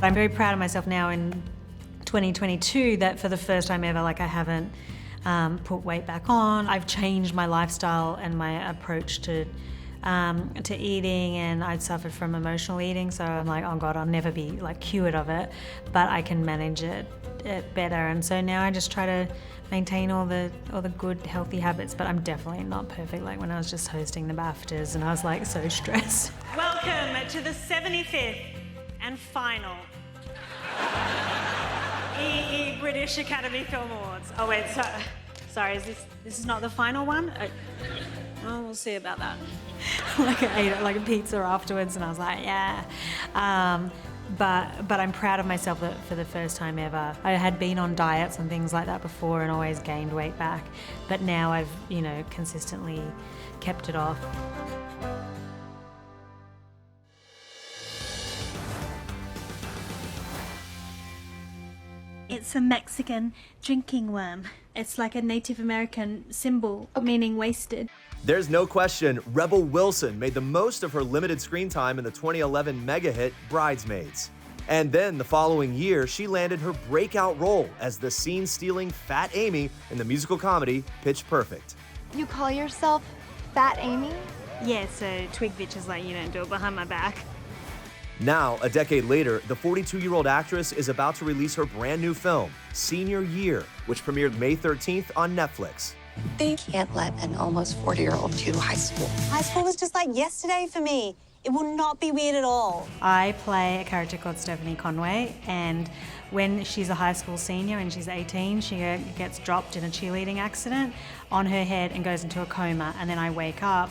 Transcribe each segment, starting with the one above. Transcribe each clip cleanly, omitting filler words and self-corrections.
I'm very proud of myself now in 2022 that for the first time ever, like I haven't put weight back on. I've changed my lifestyle and my approach to eating, and I'd suffered from emotional eating, so I'm like, oh God, I'll never be like cured of it, but I can manage it better. And so now I just try to maintain all the good healthy habits, but I'm definitely not perfect. Like when I was just hosting the BAFTAs and I was like so stressed. Welcome to the 75th and final EE British Academy Film Awards. Oh wait, sorry, is this is not the final one? Oh, we'll see about that. Like I ate like a pizza afterwards and I was like, yeah. But I'm proud of myself that for the first time ever. I had been on diets and things like that before and always gained weight back, but now I've, consistently kept it off. It's a Mexican drinking worm. It's like a Native American symbol, meaning wasted. There's no question Rebel Wilson made the most of her limited screen time in the 2011 mega hit Bridesmaids. And then the following year, she landed her breakout role as the scene-stealing Fat Amy in the musical comedy Pitch Perfect. You call yourself Fat Amy? Yeah, so twig bitches like you don't do it behind my back. Now, a decade later, the 42-year-old actress is about to release her brand new film, Senior Year, which premiered May 13th on Netflix. They can't let an almost 40-year-old do high school. High school was just like yesterday for me. It will not be weird at all. I play a character called Stephanie Conway, and when she's a high school senior and she's 18, she gets dropped in a cheerleading accident on her head and goes into a coma, and then I wake up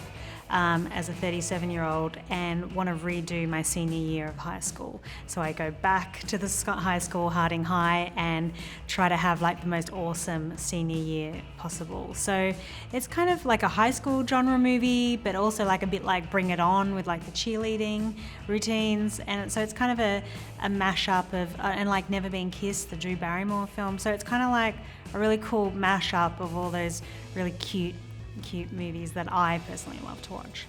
as a 37-year-old and want to redo my senior year of high school. So I go back to the high school, Harding High, and try to have like the most awesome senior year possible. So it's kind of like a high school genre movie, but also like a bit like Bring It On with like the cheerleading routines. And so it's kind of a mashup of, and like Never Been Kissed, the Drew Barrymore film. So it's kind of like a really cool mashup of all those really cute movies that I personally love to watch.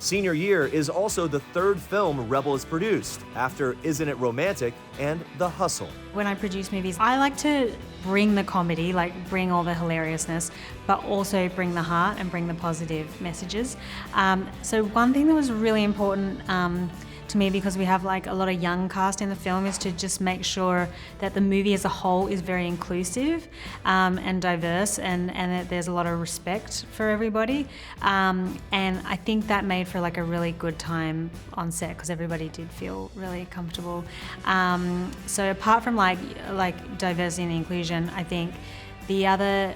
Senior Year is also the third film Rebel has produced, after Isn't It Romantic and The Hustle. When I produce movies, I like to bring the comedy, like bring all the hilariousness, but also bring the heart and bring the positive messages. So one thing that was really important to me, because we have like a lot of young cast in the film, is to just make sure that the movie as a whole is very inclusive and diverse, and that there's a lot of respect for everybody. And I think that made for like a really good time on set, because everybody did feel really comfortable. So apart from like diversity and inclusion, I think the other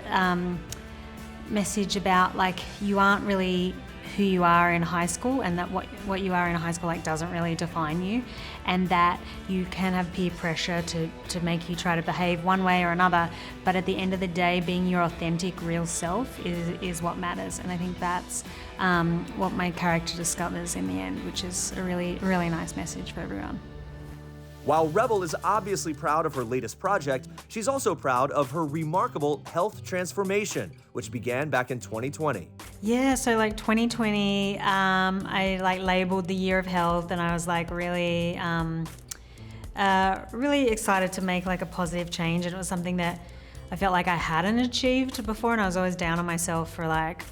message about like you aren't really who you are in high school, and that what you are in high school like doesn't really define you, and that you can have peer pressure to make you try to behave one way or another, but at the end of the day, being your authentic real self is what matters. And I think that's what my character discovers in the end, which is a really, really nice message for everyone. While Rebel is obviously proud of her latest project, she's also proud of her remarkable health transformation, which began back in 2020. Yeah, so like 2020, I like labeled the year of health, and I was like really excited to make like a positive change. And it was something that I felt like I hadn't achieved before, and I was always down on myself for like,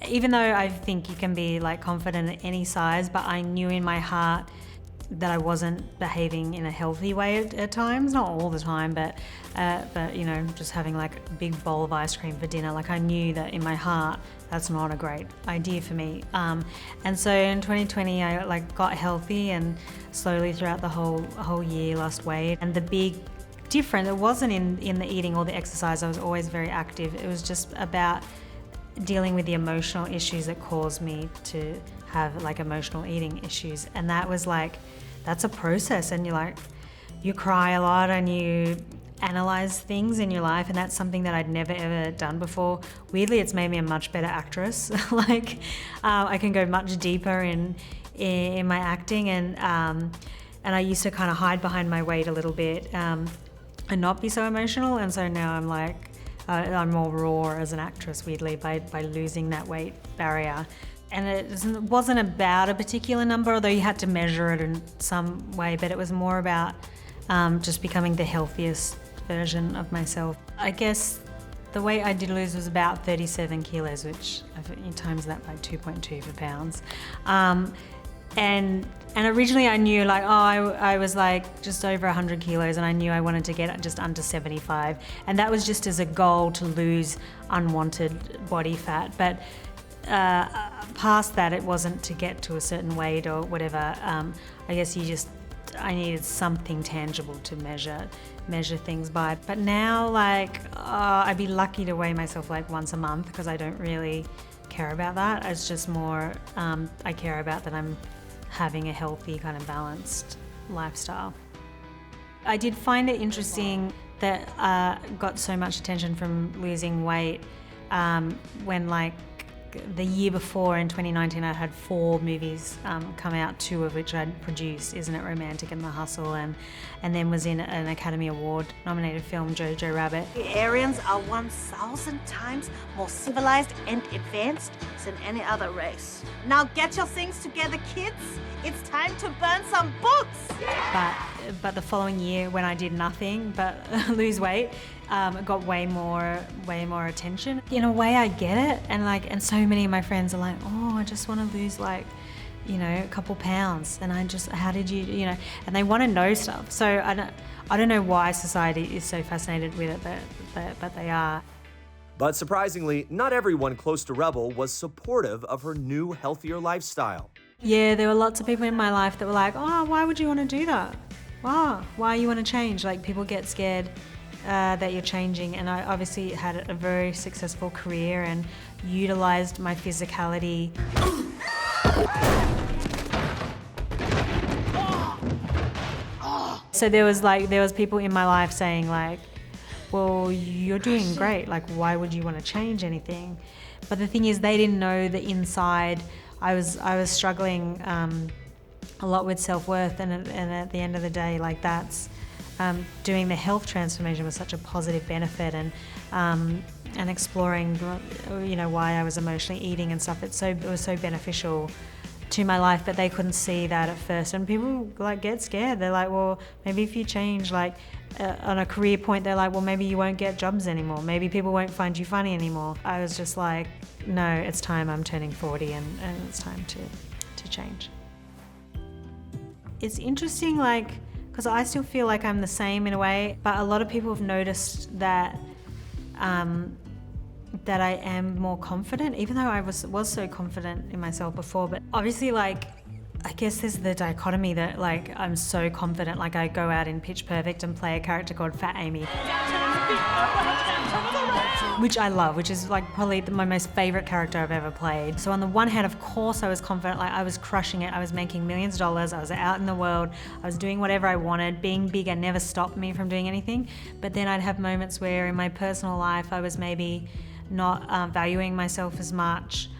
even though I think you can be like confident at any size, but I knew in my heart that I wasn't behaving in a healthy way at times, not all the time, but just having like a big bowl of ice cream for dinner. Like I knew that in my heart, that's not a great idea for me. And so in 2020, I like got healthy, and slowly throughout the whole year lost weight. And the big difference, it wasn't in the eating or the exercise. I was always very active. It was just about dealing with the emotional issues that caused me to have like emotional eating issues. And that was like, that's a process, and you cry a lot and you analyze things in your life, and that's something that I'd never ever done before. Weirdly, it's made me a much better actress. I can go much deeper in my acting, and I used to kind of hide behind my weight a little bit and not be so emotional, and so now I'm like I'm more raw as an actress, weirdly, by losing that weight barrier. And wasn't about a particular number, although you had to measure it in some way, but it was more about just becoming the healthiest version of myself. I guess the weight I did lose was about 37 kilos, which you times that by 2.2 for pounds. And originally I knew like, I was like just over 100 kilos, and I knew I wanted to get just under 75. And that was just as a goal to lose unwanted body fat. But past that, it wasn't to get to a certain weight or whatever. I guess I needed something tangible to measure things by. But now, like, I'd be lucky to weigh myself like once a month, because I don't really care about that. It's just more, I care about that I'm having a healthy, kind of balanced lifestyle. I did find it interesting that got so much attention from losing weight when, like, the year before in 2019, I had 4 movies come out, 2 of which I'd produced, Isn't It Romantic and The Hustle, and then was in an Academy Award nominated film, Jojo Rabbit. The Aryans are 1,000 times more civilized and advanced than any other race. Now get your things together, kids. It's time to burn some books. But the following year, when I did nothing but lose weight, it got way more attention. In a way, I get it, and so many of my friends are like, oh, I just want to lose like, a couple pounds, and how did you, and they want to know stuff. So I don't know why society is so fascinated with it, but they are. But surprisingly, not everyone close to Rebel was supportive of her new, healthier lifestyle. Yeah, there were lots of people in my life that were like, oh, why would you want to do that? Why you want to change? Like, people get scared that you're changing, and I obviously had a very successful career and utilized my physicality. So there was people in my life saying like, well, you're doing great, like why would you want to change anything? But the thing is, they didn't know that inside I was struggling a lot with self-worth, and at the end of the day, like, that's doing the health transformation was such a positive benefit, and exploring why I was emotionally eating and stuff. It was so beneficial to my life, but they couldn't see that at first. And people like get scared. They're like, well, maybe if you change, like on a career point, they're like, well, maybe you won't get jobs anymore. Maybe people won't find you funny anymore. I was just like, no, it's time. I'm turning 40, and it's time to change. It's interesting, like, because I still feel like I'm the same in a way, but a lot of people have noticed that that I am more confident, even though I was so confident in myself before. But obviously, like, I guess there's the dichotomy that, like, I'm so confident, like I go out in Pitch Perfect and play a character called Fat Amy, which I love, which is like probably my most favorite character I've ever played. So on the one hand, of course, I was confident, like I was crushing it. I was making millions of dollars. I was out in the world. I was doing whatever I wanted. Being bigger never stopped me from doing anything. But then I'd have moments where in my personal life, I was maybe not valuing myself as much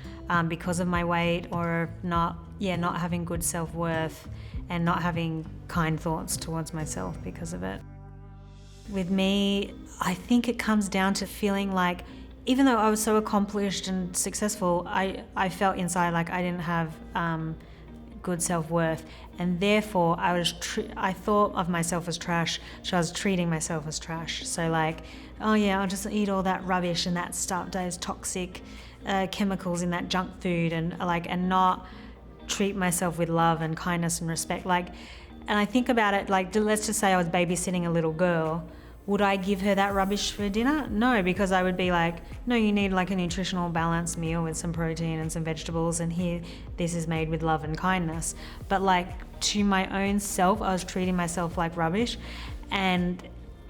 because of my weight, or not having good self-worth and not having kind thoughts towards myself because of it. With me, I think it comes down to feeling like, even though I was so accomplished and successful, I felt inside like I didn't have good self-worth, and therefore I thought of myself as trash, so I was treating myself as trash. So like, oh yeah, I'll just eat all that rubbish and that stuff, those toxic chemicals in that junk food, and not treat myself with love and kindness and respect. Like, and I think about it, like, let's just say I was babysitting a little girl. Would I give her that rubbish for dinner? No, because I would be like, no, you need like a nutritional balanced meal with some protein and some vegetables, and here, this is made with love and kindness. But like, to my own self, I was treating myself like rubbish, and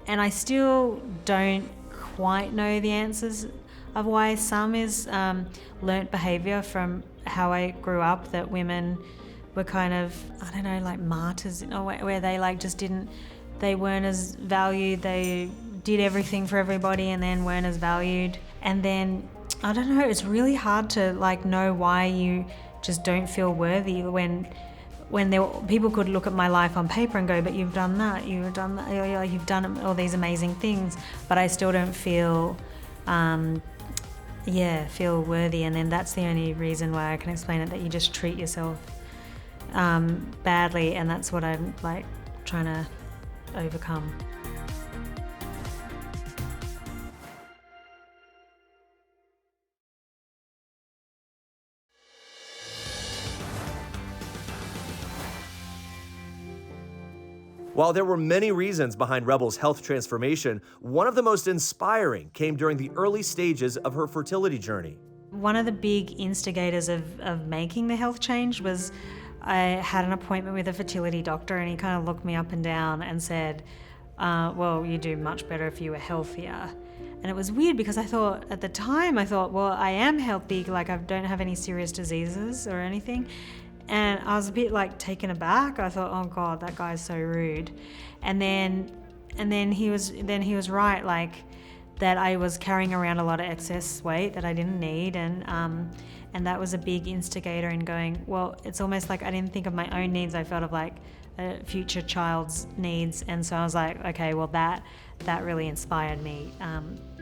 I still don't quite know the answers of why. Some is learnt behaviour from how I grew up, that women were kind of, I don't know, like martyrs in a way, where they like just they weren't as valued. They did everything for everybody and then weren't as valued. And then, I don't know, it's really hard to like know why you just don't feel worthy when people could look at my life on paper and go, but you've done that, you've done all these amazing things, but I still don't feel feel worthy. And then that's the only reason why I can explain it, that you just treat yourself badly, and that's what I'm like trying to overcome. While there were many reasons behind Rebel's health transformation, one of the most inspiring came during the early stages of her fertility journey. One of the big instigators of making the health change was I had an appointment with a fertility doctor, and he kind of looked me up and down and said, well, you do much better if you were healthier. And it was weird because at the time, well, I am healthy, like I don't have any serious diseases or anything. And I was a bit like taken aback. I thought, oh God, that guy's so rude. And then he was right, like that I was carrying around a lot of excess weight that I didn't need, and that was a big instigator in going, well, it's almost like I didn't think of my own needs. I felt of like a future child's needs, and so I was like, okay, well that really inspired me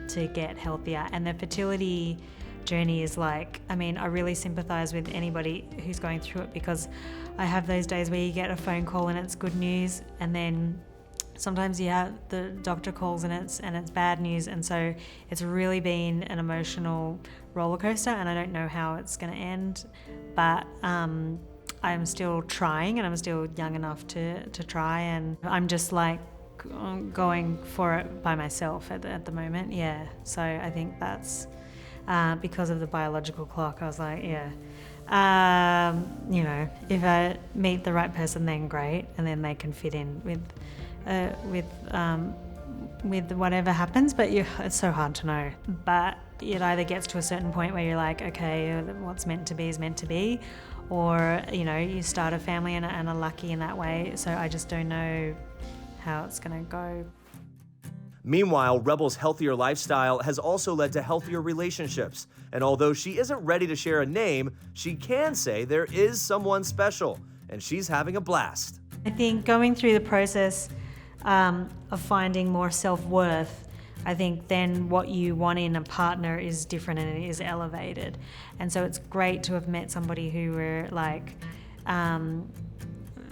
to get healthier. And the fertility journey is like, I mean, I really sympathize with anybody who's going through it, because I have those days where you get a phone call and it's good news, and then sometimes the doctor calls and it's bad news, and so it's really been an emotional roller coaster, and I don't know how it's going to end, but I'm still trying, and I'm still young enough to try, and I'm just like going for it by myself at the moment. So I think that's because of the biological clock. I was like, if I meet the right person, then great, and then they can fit in with whatever happens. But it's so hard to know. But it either gets to a certain point where you're like, okay, what's meant to be is meant to be, or you start a family and are lucky in that way. So I just don't know how it's going to go. Meanwhile, Rebel's healthier lifestyle has also led to healthier relationships. And although she isn't ready to share a name, she can say there is someone special, and she's having a blast. I think going through the process of finding more self-worth, I think then what you want in a partner is different and it is elevated. And so it's great to have met somebody who were like,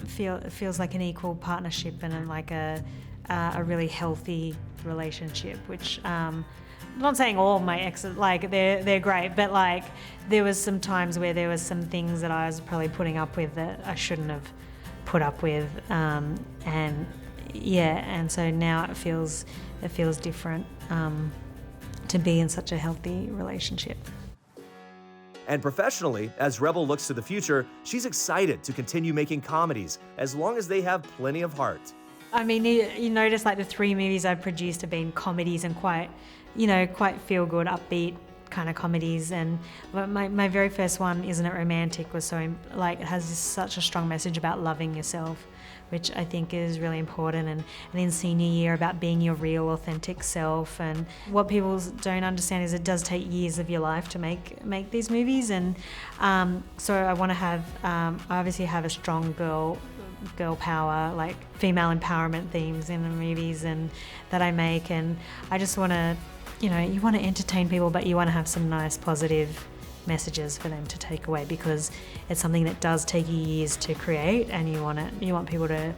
feels like an equal partnership and like a really healthy relationship, which I'm not saying all my exes, like they're great, but like there was some times where there was some things that I was probably putting up with that I shouldn't have put up with, and so now it feels different to be in such a healthy relationship. And professionally, as Rebel looks to the future, she's excited to continue making comedies as long as they have plenty of heart. I mean, you notice like the 3 movies I've produced have been comedies and quite feel-good, upbeat kind of comedies. And my very first one, Isn't It Romantic, was so like it has such a strong message about loving yourself, which I think is really important. And in Senior Year, about being your real, authentic self. And what people don't understand is it does take years of your life to make these movies. And so I want to have, I obviously have a strong girl power, like female empowerment themes in the movies and that I make, and I just want to, you want to entertain people, but you want to have some nice positive messages for them to take away, because it's something that does take you years to create, and you want people to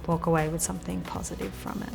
walk away with something positive from it.